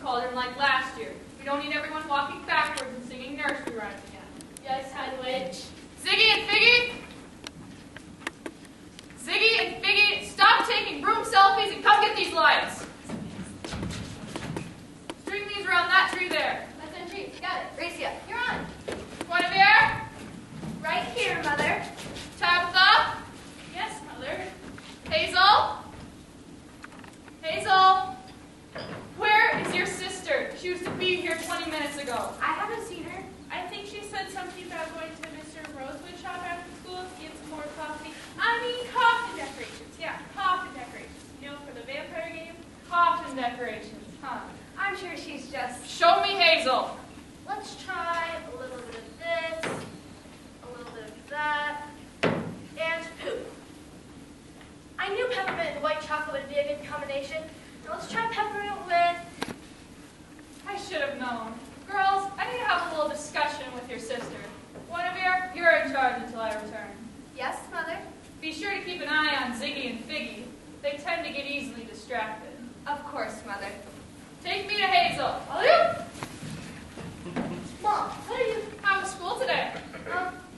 cauldron like last year. We don't need everyone walking backwards and singing nursery rhymes again. Yes, Headwitch. Ziggy and Figgy! Ziggy and Figgy, stop taking room selfies and come get these lights. String these around that tree there. That's in tree. Got it. Gracia, you're on. Guinevere? Right here, Mother. Tabitha? Yes, Mother. Hazel? Hazel? Where is your sister? She was to be here 20 minutes ago. I haven't seen her. I think she said something about going to Mr. Rosewood's shop after school to get some more coffee. I mean, coffin decorations. Yeah, coffin decorations. You know, for the vampire game? Coffin decorations, huh? I'm sure she's just... Show me Hazel. Let's try a little bit of this, a little bit of that, and poop. I knew peppermint and white chocolate would be a good combination. Now let's try peppermint with... I should have known. Girls, I need to have a little discussion with your sister. Guinevere, you're in charge until I return. Yes, Mother? Be sure to keep an eye on Ziggy and Figgy. They tend to get easily distracted. Of course, Mother. Take me to Hazel. Mom, what are you... How was school today?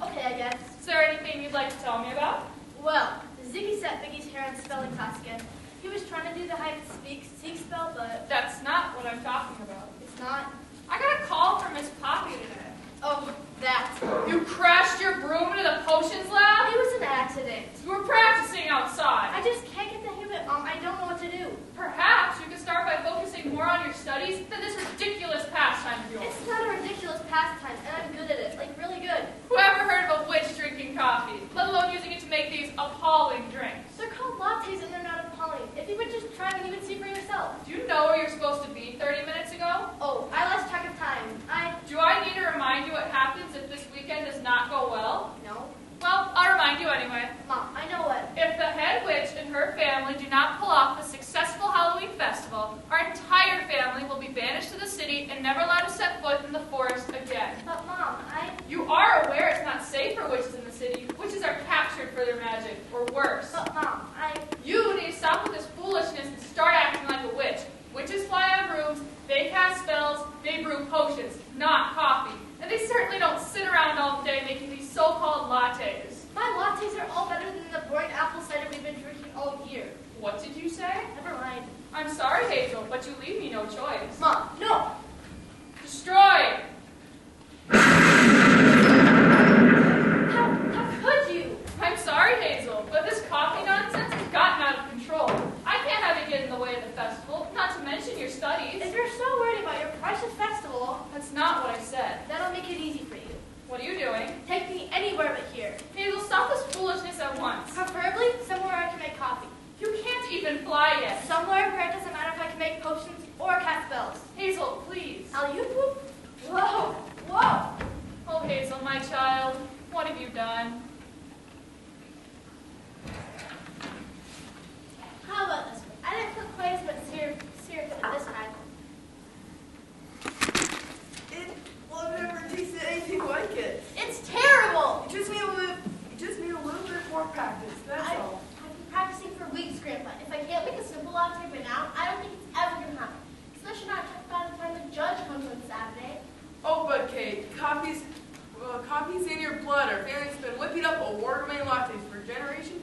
Okay, I guess. Is there anything you'd like to tell me about? Well, Ziggy set Biggy's hair in spelling class again. He was trying to do the hide-and-seek spell, but... That's not what I'm talking about. It's not. I got a call from Miss Poppy today. Oh, that. You crashed your broom into the potions lab? It was an accident. You were practicing outside. I just can't get the hang of it, Mom. I don't know what to do. Perhaps you could start by focusing more on your studies than this ridiculous pastime of yours. It's not a ridiculous pastime, and I'm good at it. Like, really good. Who ever heard of a witch drinking coffee, let alone using it to make these appalling drinks? They're called lattes, and they're not appalling. If you would just try them, you would see for yourself. Do you know where you're supposed to be 30 minutes ago? Oh, I lost track of time. Do I need to remind you what happens if this weekend does not go well? No. Well, I'll remind you anyway. Mom, I know what. If the head witch and her family do not pull off a successful Halloween festival, our entire family will be banished to the city and never allowed to set foot in the forest again. But, Mom, You are aware it's not safe for witches in the city. Witches are captured for their magic, or worse. But, Mom, You need to stop with this foolishness and start acting like a witch. Witches fly on brooms, they cast spells, they brew potions, not coffee. And they certainly don't sit around all day making these so-called lattes. My lattes are all better than the boring apple cider we've been drinking all year. What did you say? Never mind. I'm sorry, Hazel, but you leave me no choice. Mom, no! Destroy! How could you? I'm sorry, Hazel, but this coffee nonsense has gotten out of control. I can't have it get in the way of the festival, not to mention your studies. If you're so worried about your precious festival, That's not what I said. that'll make it easy for you. What are you doing? Take me anywhere but here. Hazel, stop this foolishness at once. Preferably somewhere I can make coffee. You can't even fly yet. Somewhere where it doesn't matter if I can make potions or cast spells. Hazel, please. You poop? Whoa! Whoa! Oh, Hazel, my child, what have you done? How about this one? I didn't put quite as much syrup in this time. I've never tasted anything like it. It's terrible! You just need a little bit more practice, that's all. I've been practicing for weeks, Grandpa. If I can't make a simple latte by now, I don't think it's ever going to happen. Especially not by the time the judge comes on Saturday. Oh, but Kate, coffee's in your blood. Our family's been whipping up award-winning lattes for generations.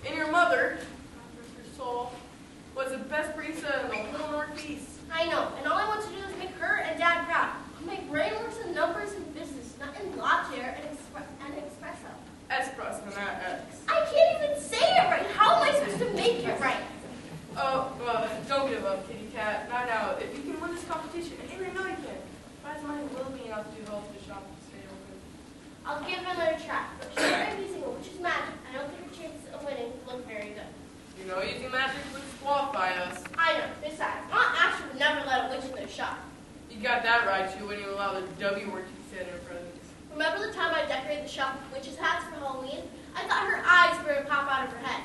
And your mother, God rest her soul, was the best barista in the whole Northeast. I know, and all I want to do is make her and Dad proud. My brain works in numbers and business, not in latte and espresso. Espresso, not X. I can't even say it right. How am I supposed to make it right? Oh, don't give up, kitty cat. Not now. If you can win this competition, and I know you can, prize money will be enough to help the shop stay open. I'll give it another try. But sure, I'm using it, which is magic. I don't think our chances of winning look very good. You know, using magic would disqualify us. I know. Besides, Aunt Asher would never let a witch in their shop. You got that right. She wouldn't even allow the W word to be said in her presence. Remember the time I decorated the shop with witches' hats for Halloween? I thought her eyes were going to pop out of her head.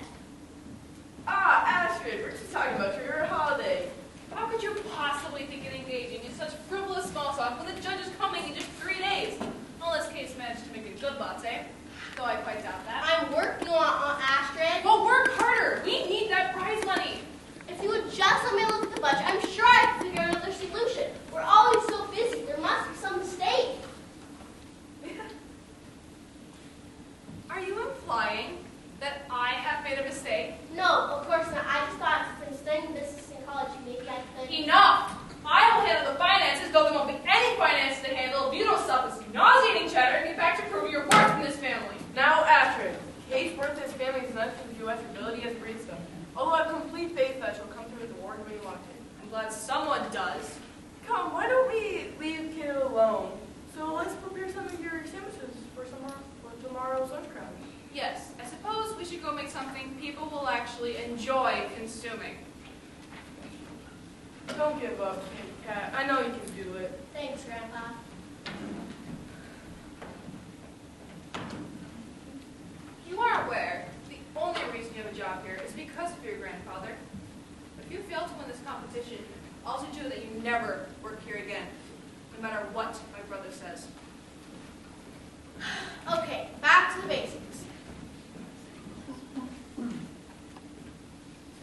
Ah, Astrid, we're just talking about your holiday. How could you possibly think of engaging in such frivolous small talk when the judge is coming in just 3 days? Unless Kate's managed to make a good latte, though I quite doubt that. I'm working on Aunt Astrid. Well, work harder. We need that prize money. If you would just let me look at the budget, I'm sure I could figure out another solution. does. Come, why don't we leave Kate alone? So let's prepare some of your sandwiches for tomorrow's lunch crowd. Yes, I suppose we should go make something people will actually enjoy consuming. Don't give up, Kat. I know you can do it. Thanks, Grandpa. You are aware the only reason you have a job here is because of your grandfather. If you fail to win this competition, I'll see to it that you never work here again, no matter what my brother says. Okay, back to the basics.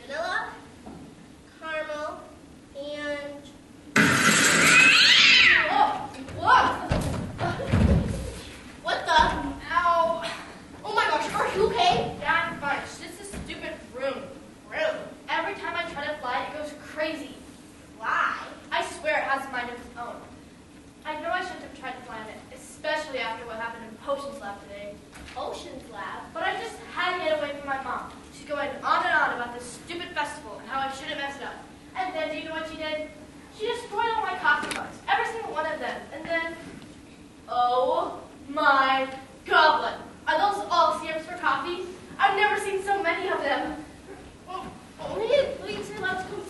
Vanilla, caramel, and... Whoa! What the? Ow! Oh my gosh, are you okay? Yeah, I'm fine. It's just a stupid room. Every time I try to fly, it goes crazy. Fly? I swear it has a mind of its own. I know I shouldn't have tried to fly on it, especially after what happened in Potions Lab today. Potions Lab? But I just had to get away from my mom. She's going on and on about this stupid festival and how I shouldn't mess it up. And then, do you know what she did? She destroyed all my coffee mugs, every single one of them. And then, oh my goblet. Are those all syrups for coffee? I've never seen so many of them. Wait, let's come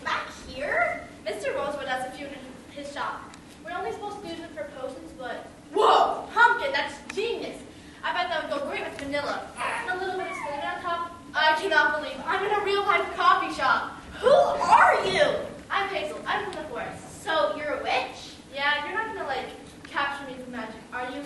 back here? Mr. Rosewood has a few in his shop. We're only supposed to use it for potions, but... Whoa! Pumpkin, that's genius! I bet that would go great with vanilla. And a little bit of cinnamon on top. I cannot believe I'm in a real-life coffee shop. Who are you? I'm Hazel. I'm from the forest. So, you're a witch? Yeah, you're not gonna, capture me with magic, are you?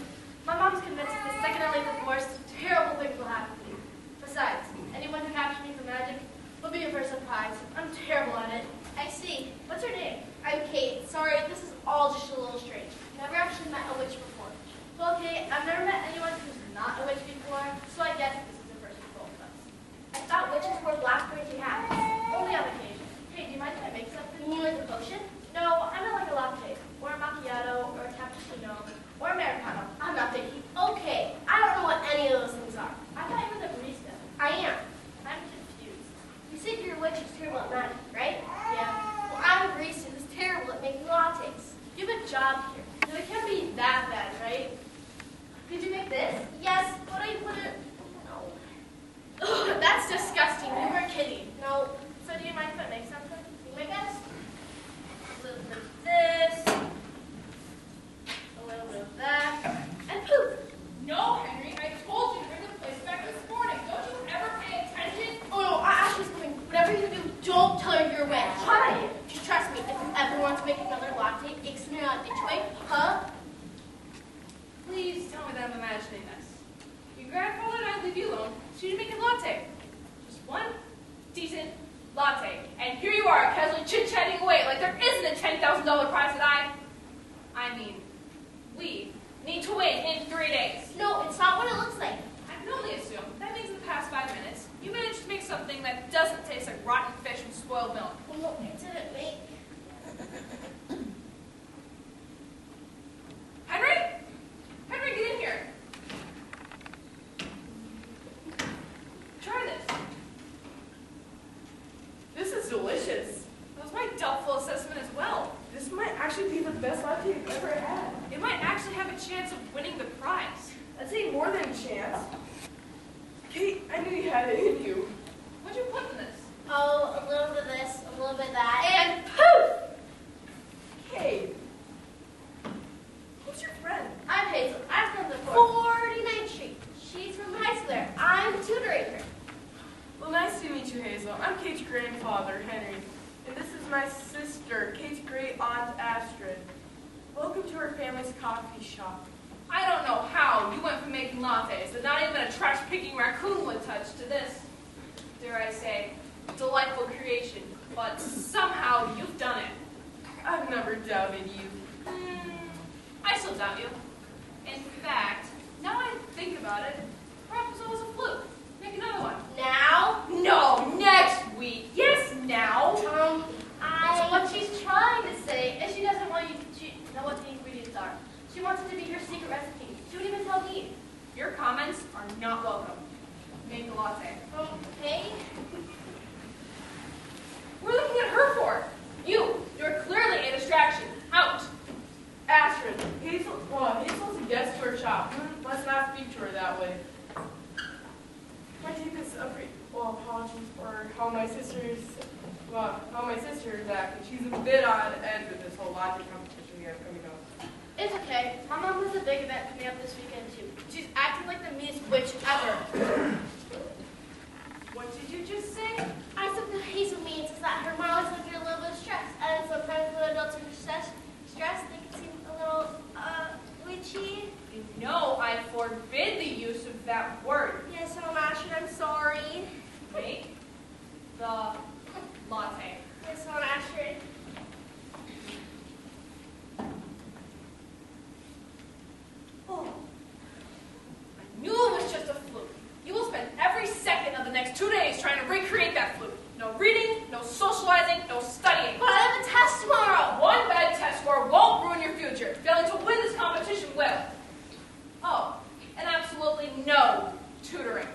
My mom's convinced the second I leave the forest, terrible things will happen to me. Besides, anyone who captures me with magic will be in for a surprise. I'm terrible at it. I see. What's your name? I'm Kate. Sorry, this is all just a little strange. Never actually met a witch before. Well, Kate, I've never met anyone who's not a witch before, so I guess this is the first for both of us. I thought witches wore black pointy hats. Only on occasion. Hey, do you mind if I make something? You like a potion? No, I meant like a latte, or a macchiato, or a cappuccino, or Americano. I'm not picky. Okay, I don't know what any of those things are. I thought you were the barista. I am. I'm confused. You said your witch is terrible at magic, right? Yeah. Well, I'm a barista who's terrible at making lattes. You have a job here. No, it can't be that bad, right? Did you make this? Yes, but I put it... No. Ugh, that's disgusting. You were kidding. No. So do you mind if I make something? You make us? A little bit of this. A little bit of that. And poof. No, Henry, I told you to bring the place back this morning. Don't you ever pay attention? Oh no, Ashley's coming. Whatever you do, don't tell her you're a witch. Why? Just trust me. If you ever want to make another latte, it's not this way, huh? Please tell me that I'm imagining this. Your grandfather and I leave you alone so you to make a latte. Just one decent latte. And here you are, casually chit-chatting away like there isn't a $10,000 prize that I mean, we need to win in 3 days. No, it's not what it looks like. I can only assume that means in the past 5 minutes, you managed to make something that doesn't taste like rotten fish and spoiled milk. Well, it didn't make... Henry? Henry, get in here. Try this. This is delicious. That was my doubtful assessment as well. This might actually be the best latte you've ever had. It might actually have a chance of winning the prize. I'd say more than a chance. Kate, I knew you had it in you. What'd you put in this? Oh, a little bit of this, a little bit of that, and poof! Kate. Who's your friend? I'm Hazel. I'm from the 49th Street. She's from high school there. I'm tutoring her. Well, nice to meet you, Hazel. I'm Kate's grandfather, Henry. And this is my sister, Kate's great aunt, Astrid. Welcome to her family's coffee shop. I don't know how you went from making lattes that not even a trash-picking raccoon would touch to this, dare I say, delightful creation. But somehow you've done it. I've never doubted you. I still doubt you. In fact, now I think about it, perhaps it was a fluke. Make another one. Now? No, next week. Yes, now. So what she's trying to say is she doesn't want you to know what the ingredients are. She wants it to be her secret recipe. She wouldn't even tell me. Your comments are not welcome. Make the latte. Okay. We're looking at her for. You're clearly a big event coming up this weekend, too. She's acting like the meanest witch ever. What did you just say? I said what Hazel means is that her mom is under a little bit of stress, and sometimes when adults are under stress, they can seem a little, witchy. You know I forbid the use of that word. Yes, Asher, I'm sorry. Make the latte. Yes, Asher. Oh. I knew it was just a fluke. You will spend every second of the next 2 days trying to recreate that fluke. No reading, no socializing, no studying. But I have a test tomorrow. One bad test score won't ruin your future. Failing to win this competition will. Oh, and absolutely no tutoring.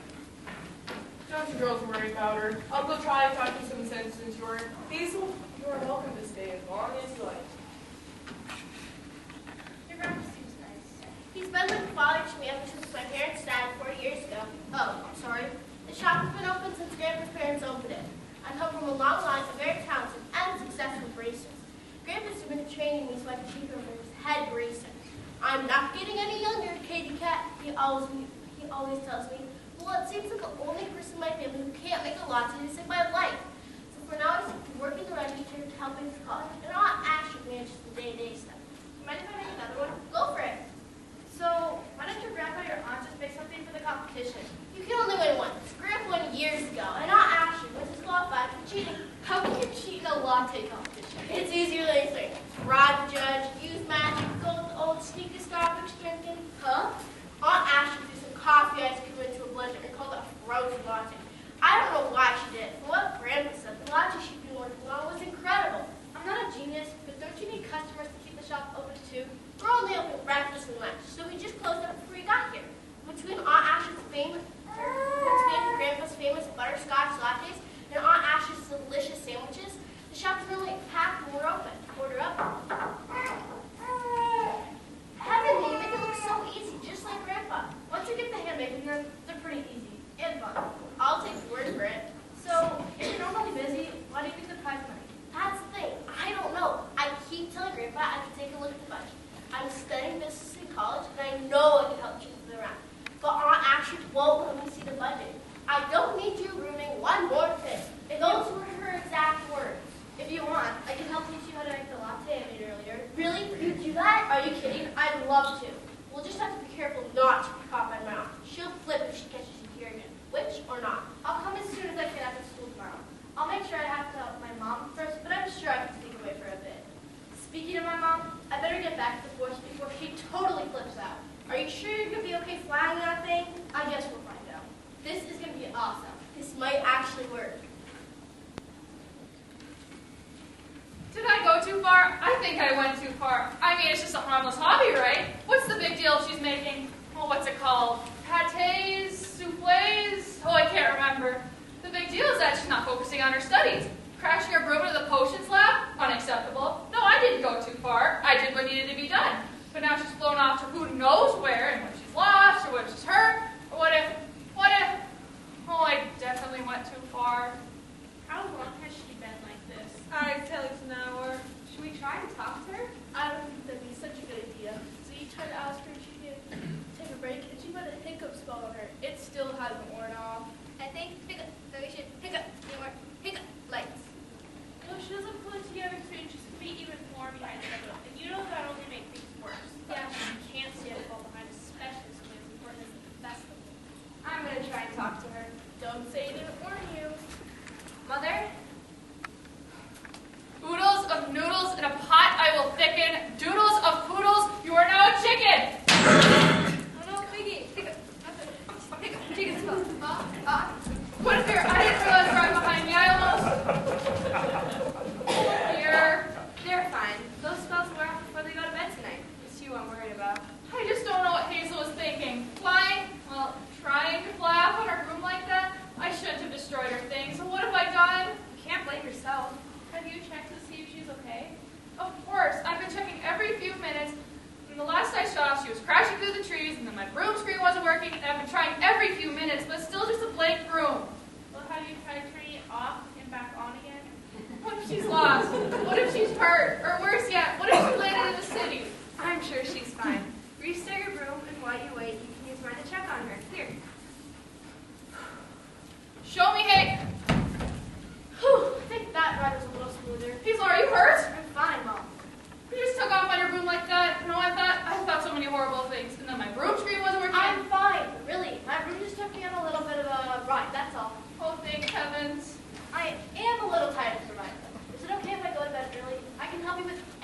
Don't you girls worry about her. I'll go try talking some sense into her. Hazel, you are welcome to stay as long as you like. Your grandpa seems nice. He's been like a father to me ever since my parents died 4 years ago. Oh, I'm sorry. The shop has been open since Grandpa's parents opened it. I come from a long line of very talented and successful racers. Grandpa's been training me so I can keep him as head racer. I'm not getting any younger, Katie Cat. He always tells me. Well, it seems like the only person in my family who can't make a latte to save my life. So for now, I keep working the register to help with college, and I'll actually manage the day-to-day stuff. Mind if I make another one? Go for it. So, why don't your grandpa or your aunt just make something for the competition? You can only win once. Grandpa won years ago, and not actually was disqualified for cheating. How can you cheat in a latte competition? It's easier than anything. Bribe the judge, use magic, go with the old sneaky Starbucks drinking. Huh? Aunt Ashley threw some coffee ice cube into a blender and called it a frozen latte. I don't know why she did it. From what Grandpa said, the latte she'd been working on was incredible. I'm not a genius, but don't you need customers to keep the shop open too? We're only open breakfast and lunch, so we just closed up before you got here. Between Grandpa's famous butterscotch lattes and Aunt Ash's delicious sandwiches, the shop's really packed when we're open. Order up. Heavenly, you make it look so easy, just like Grandpa. Once you get the hand making them, they're pretty easy and fun. I'll take your word for it. So, if you're normally busy, why do you get the prize money? That's the thing. I don't know. I keep telling Grandpa I can take a look at the budget. I'm studying business in college, and I know I can help change it around. But Aunt actually won't let me see the budget. I don't need you ruining one more thing. Those were her exact words. If you want, I can help teach you how to make the latte I made earlier. Really? You do that? Are you kidding? I'd love to. We'll just have to be careful not to be caught by my aunt. She'll flip if she catches you here again. Which or not? I'll come as soon as I can after school tomorrow. I'll make sure I have to help my mom first, but I'm sure I can sneak away for a bit. Speaking of my mom, I better get back to the force before she totally flips out. Are you sure you're going to be okay flying that thing? I guess we'll find out. This is going to be awesome. This might actually work. Did I go too far? I think I went too far. I mean, it's just a harmless hobby, right? What's the big deal if she's making, what's it called? Pâtés, soufflés? Oh, I can't remember. The big deal is that she's not focusing on her studies. Crashing her broom into the potions lab? Unacceptable. No, I didn't go too far. I did what needed to be done. But now she's flown off to who knows where, and what she's lost, or what she's hurt, or what if, oh, I definitely went too far. How long has she been like this? I tell you an hour. Should we try to talk to her? I don't think that'd be such a good idea. So you try to ask her if she can take a break, and she put a hiccup spell on her. It still hasn't worn off. I think that we should hiccup lights. No, she doesn't pull it together, so you just be even more behind the middle. And you know that only makes things worse. Yeah. She can't stand to fall behind, especially when it's important as the festival. I'm going to try and talk to her. Don't say I didn't warn you. Mother? Oodles of noodles in a pot I will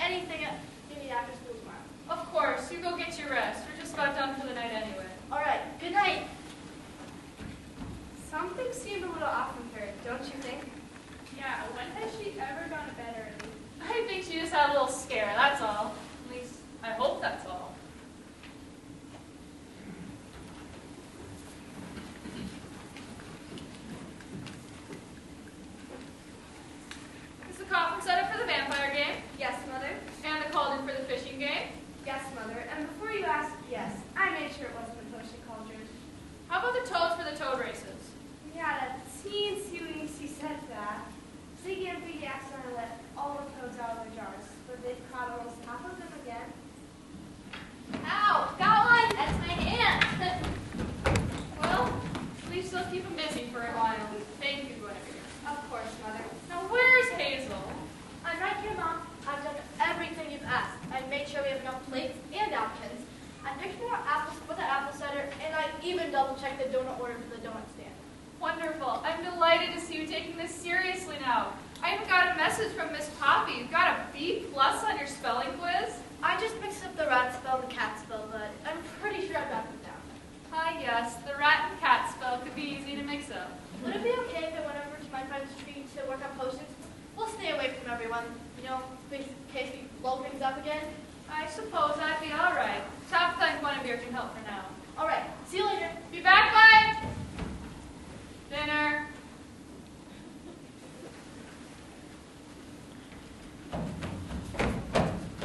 anything you need after school tomorrow. Of course, you go get your rest. We're just about done for the night anyway. All right, good night. Something seemed a little off with her, don't you think? Yeah, when has she ever gone to bed early? I think she just had a little scare, that's all. At least, I hope that's all. Is the coffin set up for the vampire game? Yes, Mother. And the cauldron for the fishing game? Yes, Mother. And before you ask, yes, I made sure it wasn't the potion cauldron. How about the toads for the toad races? We had a teensy weensy setback. Ziggy and Beady accidentally let all the toads out of their jars, but they've caught almost half of them again. Ow, got one. That's my hand. Well, at least they'll keep them busy for a while. Thank you, Guinevere. Of course, Mother. Now, where's Hazel? I'm right here, Mom. I've done everything you've asked. I've made sure we have enough plates and napkins. I picked more apples for the apple cider, and I even double-checked the donut order for the donut stand. Wonderful. I'm delighted to see you taking this seriously now. I even got a message from Miss Poppy. You got a B+ on your spelling quiz? I just mixed up the rat spell and the cat spell, but I'm pretty sure I got them down. Ah, yes. The rat and cat spell could be easy to mix up. Would it be okay if I went over to my friend's tree to work on potions? We'll stay away from everyone, in case we blow things up again. I suppose that'd be all right. Tabitha and Guinevere can help for now. All right, see you later. Be back by dinner.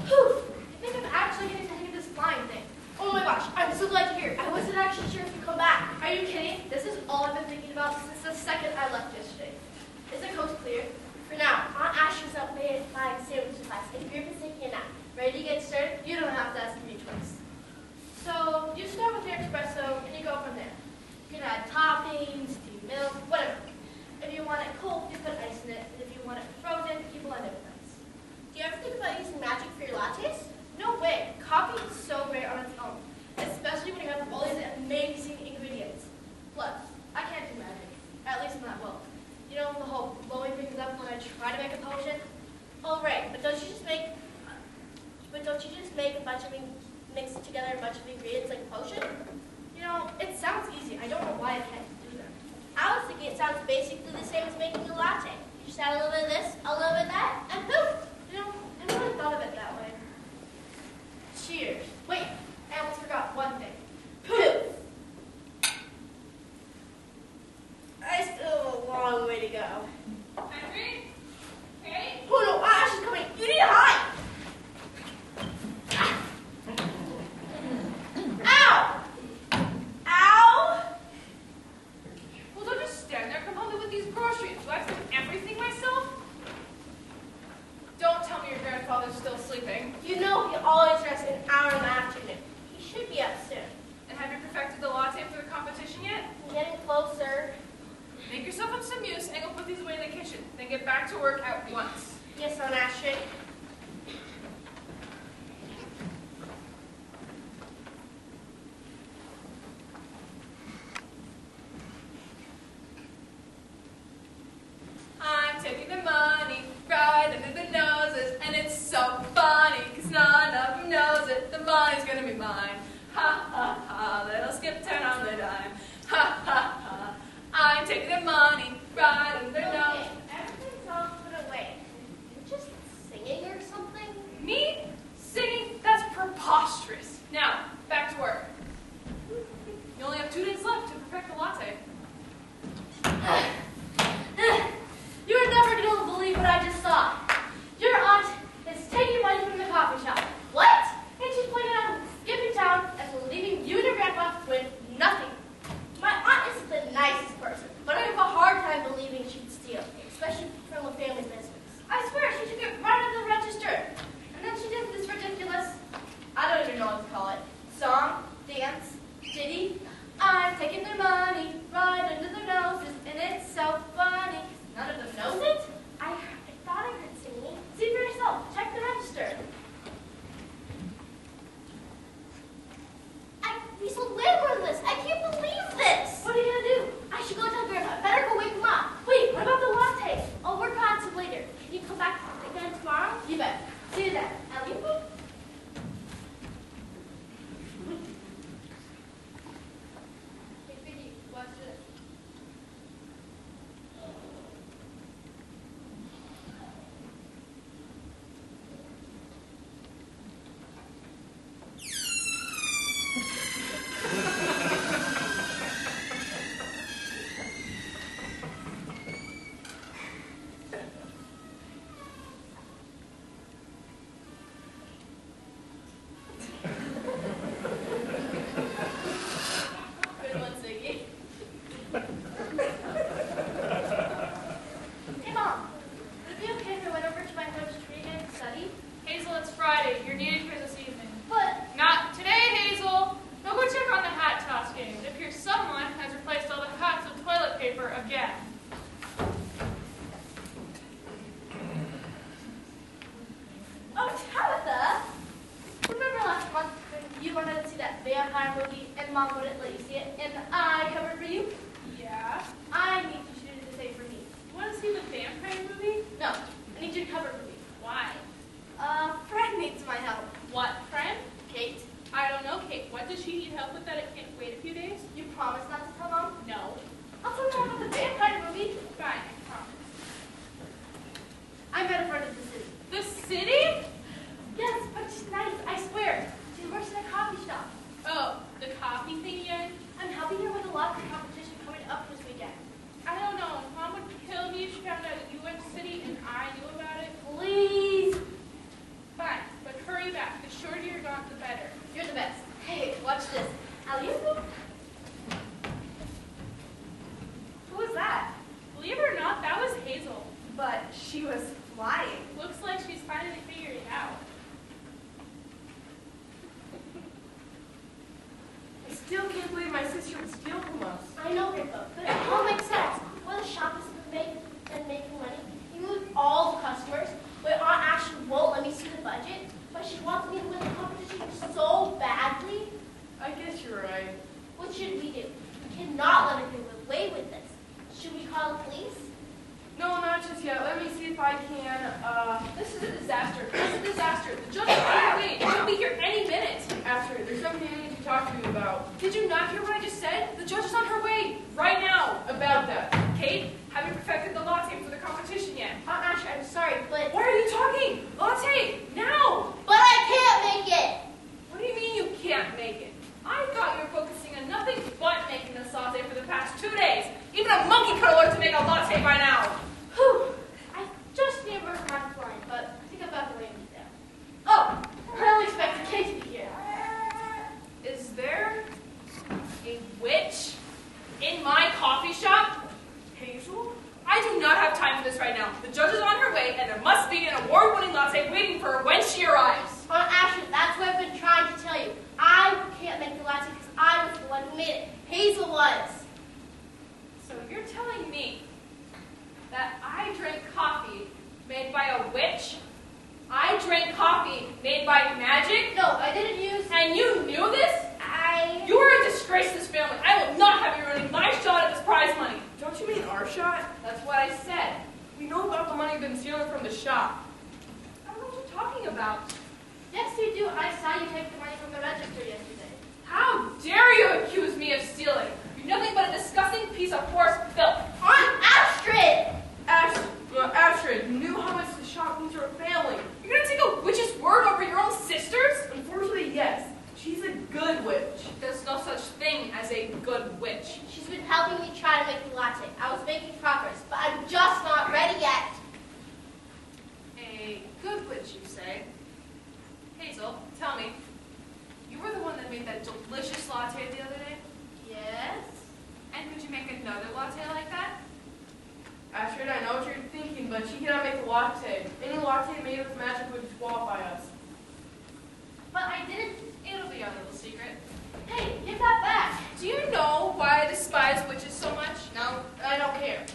Whew, I think I'm actually getting the hang of this flying thing. Oh my gosh, I'm so glad you're here. I wasn't actually sure if you'd come back. Are you kidding? This is all I've been thinking about since the second I left yesterday. Is the coast clear? For now, Aunt Ashley's up made my sandwich class, and Griff is taking a nap. Ready to get started? You don't have to ask me twice. So, you start with your espresso, and you go from there. You can add toppings, steamed milk, whatever. If you want it cold, you put ice in it. And if you want it frozen, you blend it with ice. Do you ever think about using magic for your lattes? No way. Coffee is so great on its own, especially when you have all these amazing ingredients. Plus, I can't do magic, at least not well. You know the whole blowing things up when I try to make a potion? Oh, right, but don't you just make a bunch of mix together a bunch of ingredients like a potion? It sounds easy. I don't know why I can't do that. I was thinking it sounds basically the same as making a latte. You just add a little bit of this, a little bit of that, and poof! I never really thought of it that way. Cheers. Wait, I almost forgot one thing. Poof! I still have a long way to go. Henry? Hey? Oh no, Ash is coming. You need to hide! Ow! Ow! Well, don't just stand there. Come help me with these groceries. Do I have to do everything myself? Don't tell me your grandfather's still sleeping. You know he always rests an hour in the afternoon. He should be up soon. And have you perfected the latte for the competition yet? I'm getting closer. Make yourself up some use and go put these away in the kitchen. Then get back to work at once. Yes, Aunt Astrid. I'm taking the money right under the noses, and it's so funny, cause none of them knows it. The money's gonna be mine. Ha ha ha, little skip turn on the dime. Ha ha ha, I'm taking the money right under their nose. Everything's all put away. You're just singing or something? Me? Singing? That's preposterous. Now, back to work. You only have 2 days left to perfect the latte. You're never going to believe what I just saw. Your aunt is taking money from the coffee shop. What? And she's planning on skipping town and leaving you and your grandpa with nothing. My aunt isn't the nicest person, but I have a hard time believing that vampire movie and Mom wouldn't let you see it, and I covered for you? Yeah? I need you to do the same for me. You want to see the vampire movie? No, I need you to cover for me. Why? Fred needs my help. What, friend? Kate, I don't know, Kate. What does she need help with that it can't wait a few days? you promise not to tell Mom? No. I'll tell Mom about the vampire movie. Fine, I promise. I met a friend at the city. The city? Yes, but she's nice, I swear. She works in a coffee shop. Oh, the coffee thing again? I'm helping her with a lottery competition coming up this weekend. I don't know. Mom would kill me if she found out you went to city and I knew about it. Please. Fine, but hurry back. The shorter you're gone, the better. You're the best. Hey, watch this. Alley-oop. Who was that? Believe it or not, that was Hazel. But she was flying. Looks like she's finally figured it out. I still can't believe my sister would steal from us. I know, Grandpa, but it all makes sense. When the shop is making money, you move all the customers. But Aunt Ashley won't let me see the budget, but she wants me to win the competition so badly. I guess you're right. What should we do? We cannot let her get away with this. Should we call the police? No, not just yet. Let me see if I can, This is a disaster. This is a disaster. The judge is on her way. She'll be here any minute. Ashley, there's something I need to talk to you about. Did you not hear what I just said? The judge is on her way right now. About that. Kate, have you perfected the latte for the competition yet? Aunt Ashley, I'm sorry, but... Why are you talking? Latte, now! But I can't make it! What do you mean you can't make it? I thought you were focusing on nothing but making this latte for the past 2 days. Even a monkey could have learned to make a latte by now. Whew. I just never had flying, but I think I've got the range down. Oh, I don't expect the kid to be here. Is there a witch in my coffee shop? Hazel? I do not have time for this right now. The judge is on her way, and there must be an award-winning latte waiting for her when she arrives. Aunt Ashley, that's what I've been trying to tell you. I can't make the latte because I was the one who made it. Hazel was. So you're telling me that I drank coffee made by a witch? I drank coffee made by magic? No, I didn't use... And you knew this? I... You are a disgrace to this family. I will not have you ruining my shot at this prize money. Don't you mean our shot? That's what I said. We know about the money you've been stealing from the shop. I don't know what you're talking about. Yes, you do. I saw you take the money from the register yesterday. How dare you accuse me of stealing? You're nothing but a disgusting piece of horse filth. Aunt Astrid! Astrid, you knew how much the shop means to our family. You're gonna take a witch's word over your own sister's? Unfortunately, yes. She's a good witch. There's no such thing as a good witch. She's been helping me try to make the latte. I was making progress, but I'm just not ready yet. A good witch, you say? Hazel, tell me, you were the one that made that delicious latte the other day? Yes? And could you make another latte like that? Astrid, I know what you're thinking, but she cannot make a latte. Any latte made with magic would disqualify us. But I didn't... It'll be our little secret. Hey, give that back. Do you know why I despise witches so much? No, I don't care.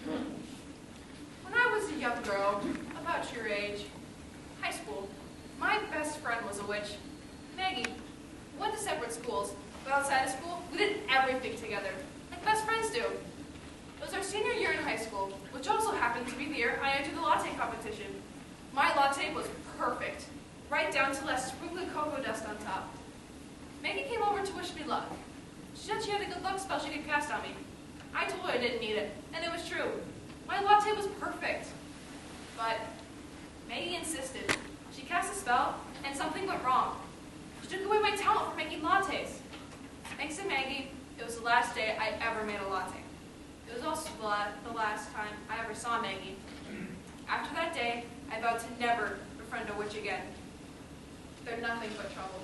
When I was a young girl, about your age, high school, my best friend was a witch. Maggie. We went to separate schools, but outside of school, we did everything together, like best friends do. It was our senior year in high school, which also happened to be the year I entered the latte competition. My latte was perfect, right down to that sprinkle of cocoa dust on top. Maggie came over to wish me luck. She said she had a good luck spell she could cast on me. I told her I didn't need it, and it was true. My latte was perfect. But Maggie insisted. She cast a spell, and something went wrong. She took away my talent for making lattes. Thanks to Maggie, it was the last day I ever made a latte. It was also the last time I ever saw Maggie. After that day, I vowed to never befriend a witch again. They're nothing but trouble.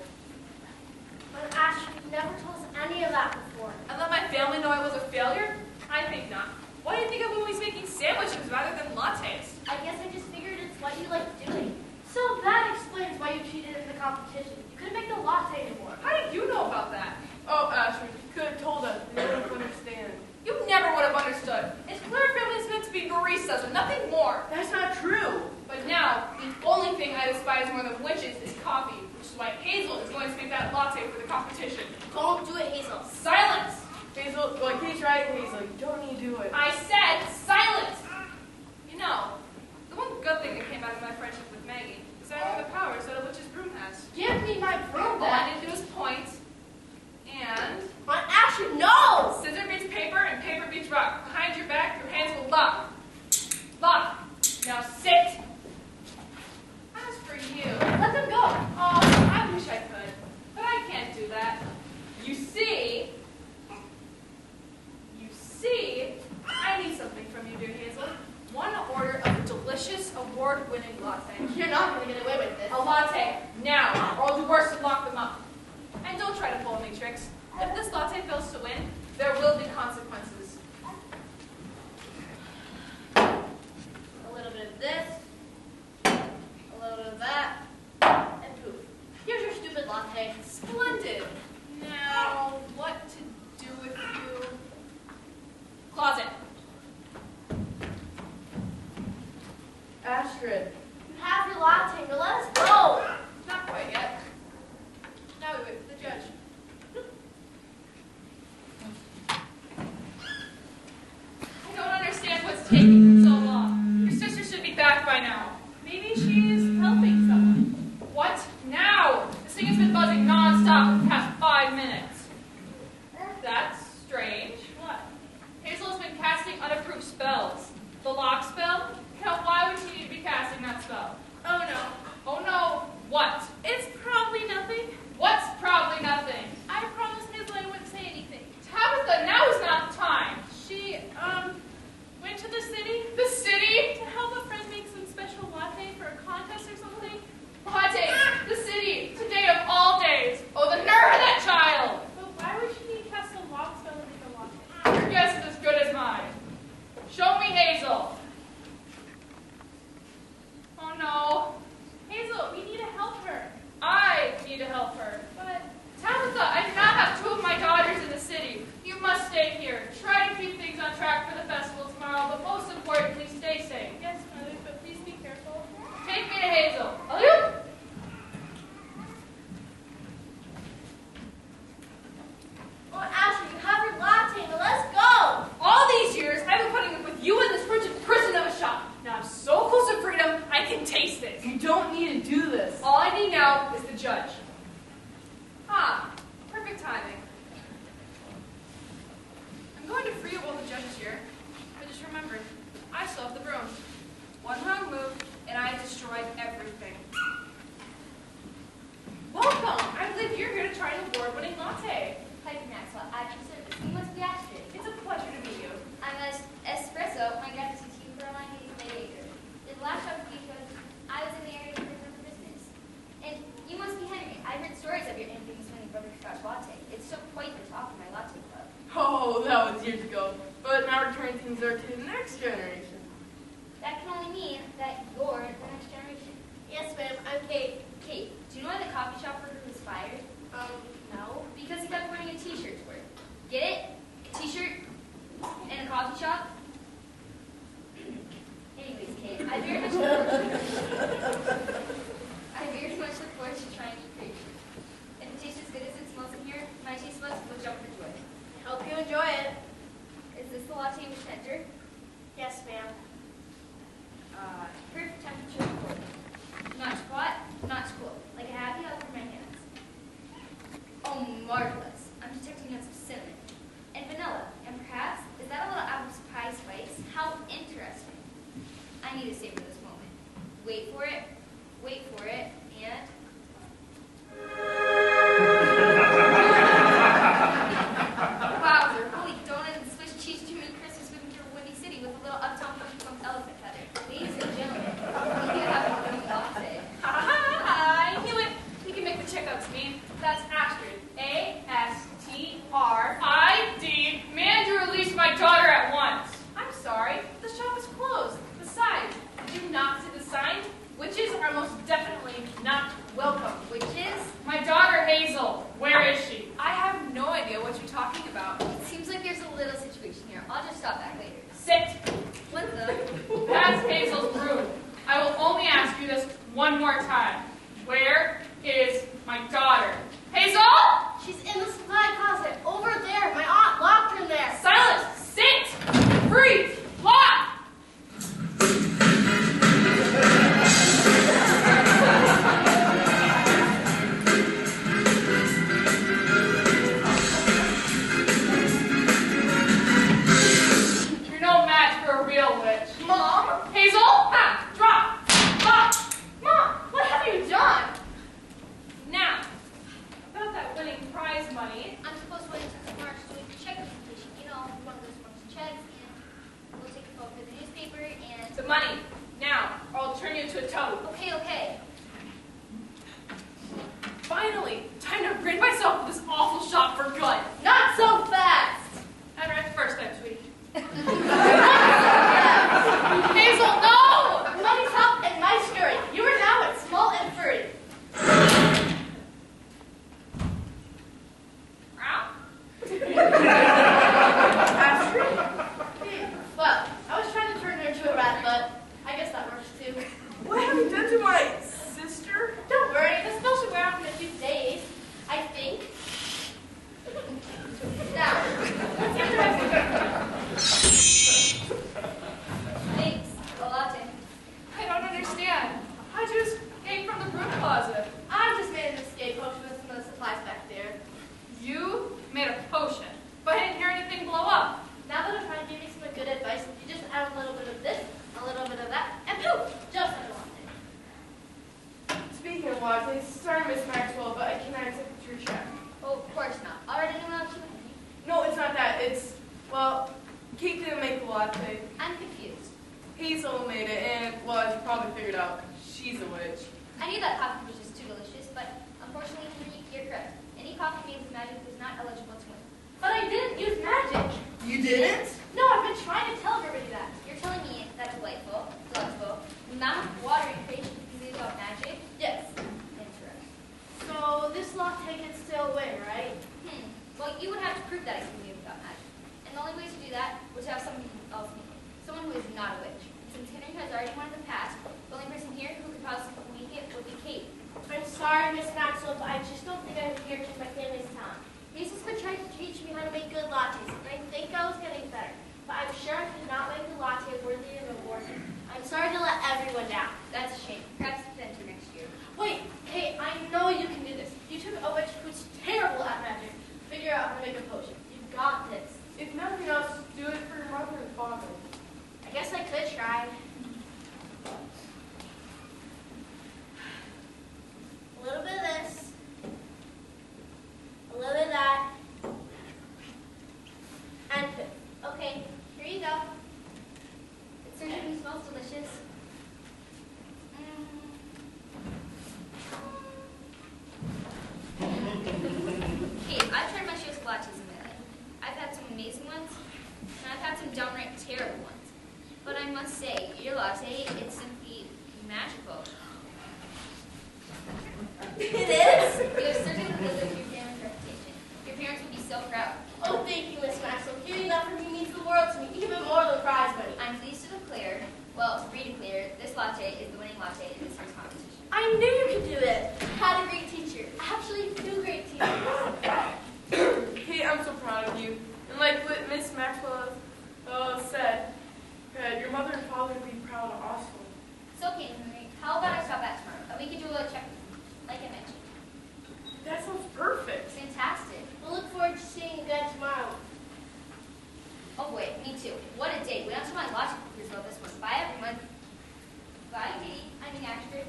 But Ashley never told us any of that before. And let my family know I was a failure? I think not. Why do you think I'm always making sandwiches rather than lattes? I guess I just figured it's what you like doing. So that explains why you cheated in the competition. You couldn't make the latte anymore. How do you know about that? Oh, Astrid, you could have told us. We wouldn't understand. You never would have understood. It's clear our family is meant to be baristas and nothing more. That's not true. But now, the only thing I despise more than witches is coffee, which is why Hazel is going latte. You're not going to get away with this. A latte, now, or I'll do worse than lock them up. And don't try to pull any tricks. If this latte fails to win, there will be consequences. A little bit of this, a little bit of that, and poof. Here's your stupid latte. Splendid. Now, what to do with you? Closet. Astrid. You have your latte, now let us go. Not quite yet. Now we wait for the judge. I don't understand what's taking so long. Your sister should be back by now. Maybe she's helping someone. What? Now? This thing has been buzzing non-stop for the past 5 minutes. That's strange. What? Hazel has been casting unapproved spells. The lock spell? Now, why would she need to be casting that spell? Oh no. Oh no, what? It's probably nothing. What's probably nothing? I promised Hazel I wouldn't say anything. Tabitha, now is not the time. She, went to the city The city? to help a friend make some special latte for a contest or something. Latte, the city, today of all days. Oh, the nerve of that child! But why would she need to cast a lock spell to make a latte? Your guess is as good as mine. Show me Hazel. Oh no, Hazel, we need to help her. I need to help her. But Tabitha, I do not have 2 of my daughters in the city. You must stay here. Try to keep things on track for the festival tomorrow, but most importantly, stay safe. yes, mother, but please be careful. Take me to Hazel. Alley-oop. Well, Ashley, you have your latte, now let's go. All these years, I've been putting up with you in this frigid prison of a shop. Now I'm so close to freedom, I can taste it. You don't need to do this. All I need now is the judge. Ah, perfect timing. I'm going to free you while the judge is here, but just remember, I still have the broom. One wrong move, and I destroyed everything. Welcome! I believe you're here to try an award-winning latte. Hi, Maxwell. At your service. You must be Astrid. It's a pleasure to meet you. I'm an espresso. My dad is teaching for a line he's made acre. The last job because I was in the area for Christmas. And you must be Henry. I heard stories of your infamous winning butterscotch latte. It's still quite the top of my latte club. Oh, that was years ago. But now we're turning things over to the next generation. That can only mean that you're the next generation. Yes, ma'am, I'm Kate. Kate, do you know why the coffee shop worker was fired? No. Because he kept wearing a t-shirt to work. Get it? A t-shirt and a coffee shop? Anyways, Kate, I very much look forward to trying to create. If it tastes as good as it smells in here, my taste buds will jump for joy. Hope you enjoy it. Is this the latte with center? Yes, ma'am. Perfect temperature of cold. Not too hot, not too cold. Like a happy hug for my hands. Oh, marvelous. I'm detecting notes of cinnamon and vanilla. And perhaps, is that a little apple pie spice? How interesting. I need to savor this moment. Wait for it, and... Wowzer, holy donut and Swiss cheese Jimmy Christmas moving through Windy City with a little uptown from elephant feather. Ladies and gentlemen, we have a winning latte. I knew it. We can make the checkouts mean. That's Astrid. A-S-T-R-I-D. Man, to release my daughter at once. I'm sorry, the shop is closed. Besides, did you not see the sign? Witches are most definitely not welcome. Witches? My daughter Hazel. Where is she? I have no idea what you're talking about. It seems like there's a little situation here. I'll just stop back later. Sit. What the? That's Hazel's room. I will only ask you this one more time. Where is my daughter? Hazel? She's in the supply closet, over there. My aunt locked her in there. Silence! Sit! Freeze! Lock! You're no match for a real witch. Mom? Hazel? Ha! Drop! Lock! Mom, what have you done? Now, about that winning prize money. I'm supposed to wait until tomorrow so we can check the completion. You know, one of those ones checks and... be okay. Finally, time to rid myself of this awful shop for good. Not so fast! I'd read first time, sweetie. Hazel, no! Money's up and my scurry. You are now at small and furry. Well, I was trying to turn her into a rat, but I guess that works too. What have you done to my sister? Don't worry, the spell should wear off in a few days, I think. Now, let's get the rest of it. thanks. A latte. I don't understand. How'd you escape from the brew closet? I just made an escape potion with some of the supplies back there. You made a potion, but I didn't hear anything blow up. Now that I'm trying to give you some good advice, you just add a little bit of this, a little bit of that, and poof, just like a latte. Speaking of lattes, sorry, Miss Maxwell, but I cannot accept your check. Oh, of course not. Already allowed you. No, it's not that. It's, well, Kate didn't make the latte. I'm confused. Hazel made it, and, well, as you probably figured out, she's a witch. I knew that coffee was just too delicious, but unfortunately for me, you're correct. Any coffee made with magic was not eligible to win. But I didn't use magic. You didn't? No, I've been trying to tell everybody that. You're telling me that delightful, mouth-watering creation can be about magic? Yes. Interesting. So this latte can still win, right? Well, you would have to prove that it can be about magic. And the only way to do that was to have someone else make it. Someone who is not a witch. Since Henry has already won in the past, the only person here who could possibly make it would be Kate. I'm sorry, Miss Maxwell, but I just don't think I'm here to my family's time. Hazel's been trying to teach me how to make good lattes, and I think I was getting better. But I'm sure I could not make a latte worthy of a award. I'm sorry to let everyone down. That's a shame. Perhaps then to next year. Wait, Kate, I know you can do this. You took a witch who's terrible at magic. Figure out how to make a potion. You've got this. If nothing else, do it for your mother and father. I guess I could try. A little bit of this. A little bit of that. And okay, here you go. It certainly smells delicious. Kate, I've tried my share of lattes in my life. I've had some amazing ones, and I've had some downright terrible ones. But I must say, your latte is simply magical. It is? You have certainly lived up to your family's reputation. Your parents would be so proud. Oh, thank you, Miss Maxwell. Doing that for me means the world to me, even more than prize money. I'm pleased to declare, well, to re-declare, this latte is the winning latte in this year's competition. I knew you could do it. Had a great teacher. Actually, two great teachers. Kate, I'm so proud of you. And like what Miss Maxwell said, your mother and father would be proud also. So, Kate and Henry, how about I stop back tomorrow? And we can do a little check, like I mentioned. That sounds perfect. Fantastic. We'll look forward to seeing you again tomorrow. Oh boy, me too. What a day. We don't have my logic figures about this one. Bye, everyone. Bye, Katie. I mean, actually.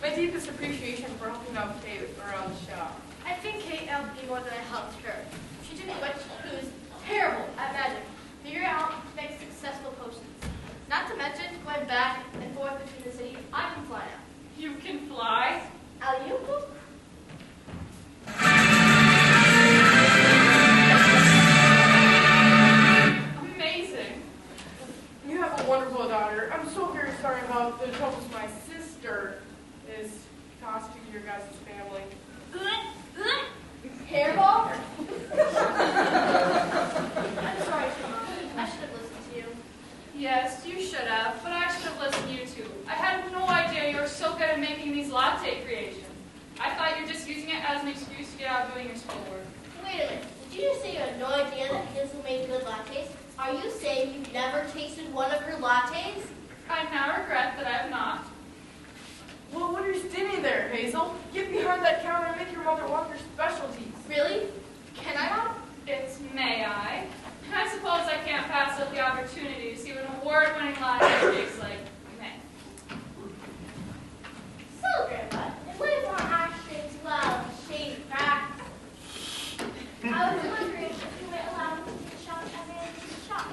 My deepest appreciation for helping out Kate around the shop. I think Kate helped me more than I helped her. She took a witch who's terrible at magic, figuring out how to make successful potions. Not to mention going back and forth between the cities. I can fly now. You can fly? Alley-oop? Amazing. You have a wonderful daughter. I'm so very sorry about the troubles my sister is costing your guys' family. Hairball? I'm sorry, Mom. I should have listened to you. Yes, you should have, but I should have listened to you too. I had no idea you were so good at making these latte creations. I thought you were just using it as an excuse to get out doing your schoolwork. Wait a minute. Did you just say you had no idea that Hazel made good lattes? Are you saying you've never tasted one of her lattes? I now regret that I have not. Well, what are you standing there, Hazel? Get behind that counter and make your mother want your specialties. Really? Can I, Mom? It's may I? I suppose I can't pass up the opportunity to see what an award-winning latte tastes like. May. So, Grandma, it might not actually as well as shady facts. I was wondering if you might allow me to shop as I enter the shop.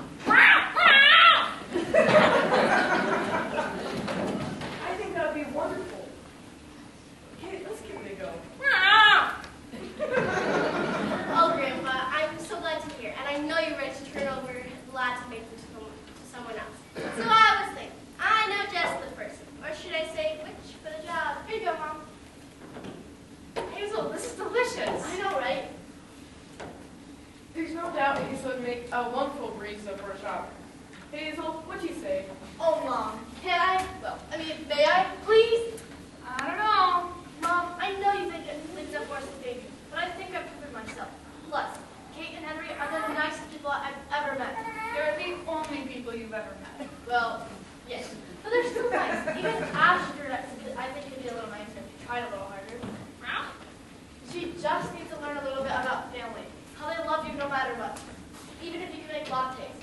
Even Asher, I think, could be a little nicer if you tried a little harder. She just needs to learn a little bit about family, how they love you no matter what. Even if you can make lattes,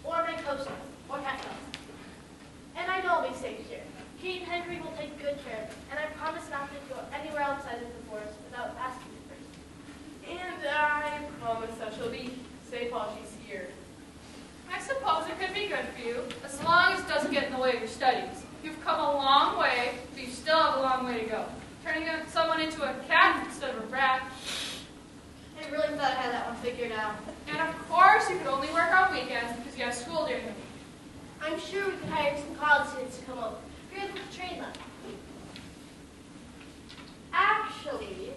or make potions, or cocktails. And I know I'll be safe here. Kate and Henry will take good care of it, and I promise not to go anywhere outside of the forest without asking you first. And I promise that she'll be safe while she's here. I suppose it could be good for you, as long as it doesn't get in the way of your studies. You've come a long way, but you still have a long way to go. Turning someone into a cat instead of a rat. I really thought I had that one figured out. And of course, you could only work on weekends because you have school during the week. I'm sure we could hire some college students to come over. We're able to train them. Actually,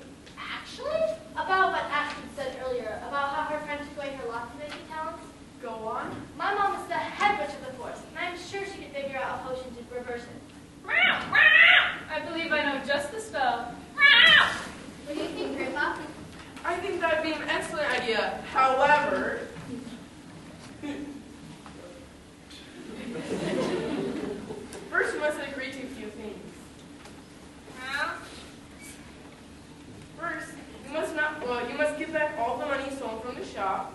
about what Ashton said earlier, about how her friend took away her latte making talents, Go on. my mom is the head witch of the forest, and I'm sure she could figure out a potion to reverse it. I believe I know just the spell. What do you think, Grandpa? I think that'd be an excellent idea. However, first you must agree to a few things. First, you must give back all the money stolen from the shop.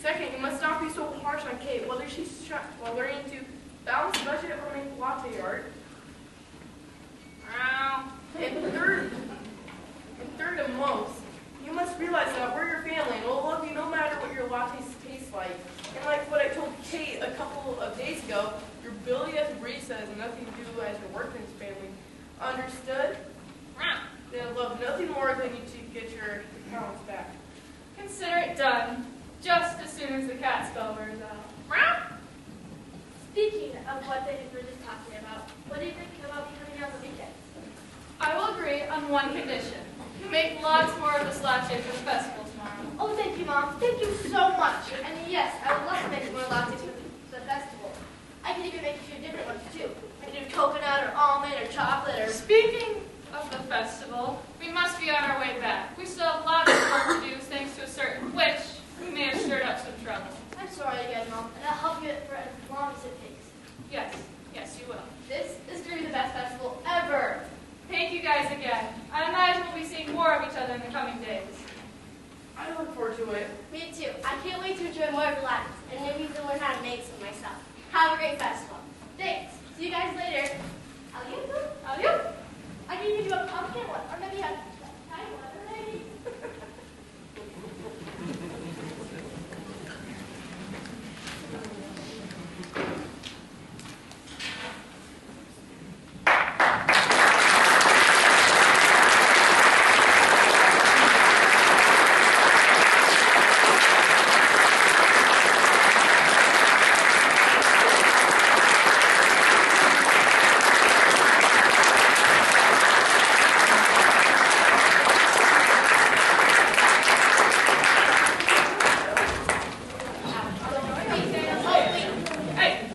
Second, you must not be so harsh on Kate, whether she's while learning to balance budget or make latte art. And third and most, you must realize that we're your family and we'll love you no matter what your lattes taste like. And like what I told Kate a couple of days ago, your ability as a barista has nothing to do as your workman's family. Understood? They'll love nothing more than you to get your talents back. Consider it done, just as soon as the cat spell wears out. Speaking of what they were just talking about, what do you think about me coming out the weekends? I will agree on one condition. You make lots more of this latte for the festival tomorrow. Oh, thank you, Mom. Thank you so much. And yes, I would love to make more lattes for the festival. I could even make a few different ones, too. I could do coconut or almond or chocolate or... Speaking of the festival, we must be on our way back. We still have lots of work to do thanks to a certain witch who may have stirred up some trouble. I'm sorry again, Mom, and I'll help you for as long as it takes. Yes, you will. This is going to be the best festival ever. Thank you guys again. I imagine we'll be seeing more of each other in the coming days. I look forward to it. Me too. I can't wait to enjoy more of the lattes and maybe even learn how to make some myself. Have a great festival.